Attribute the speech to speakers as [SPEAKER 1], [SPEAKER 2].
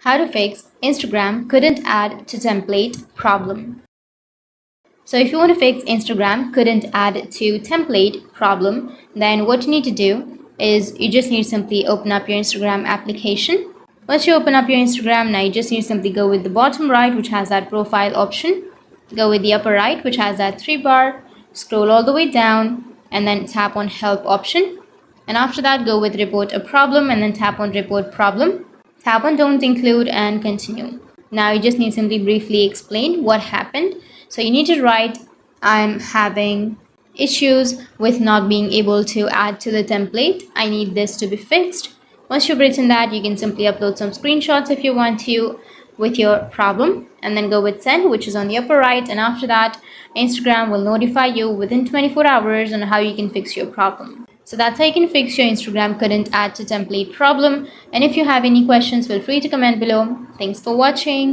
[SPEAKER 1] How to fix Instagram couldn't add to template problem. So if you want to fix Instagram couldn't add to template problem, then what you need to do is you just need to simply open up your Instagram application. Once you open up your Instagram, now you just need to simply go with the bottom right, which has that profile option. Go with the upper right, which has that 3 bar. Scroll all the way down and then tap on help option. And after that, go with report a problem and then tap on report problem. Tap on don't include and continue. Now you just need to simply briefly explain what happened. So you need to write, I'm having issues with not being able to add to the template. I need this to be fixed. Once you've written that, you can simply upload some screenshots if you want to with your problem and then go with send, which is on the upper right. And after that, Instagram will notify you within 24 hours on how you can fix your problem. So that's how you can fix your Instagram couldn't add to template problem. And if you have any questions, feel free to comment below. Thanks for watching.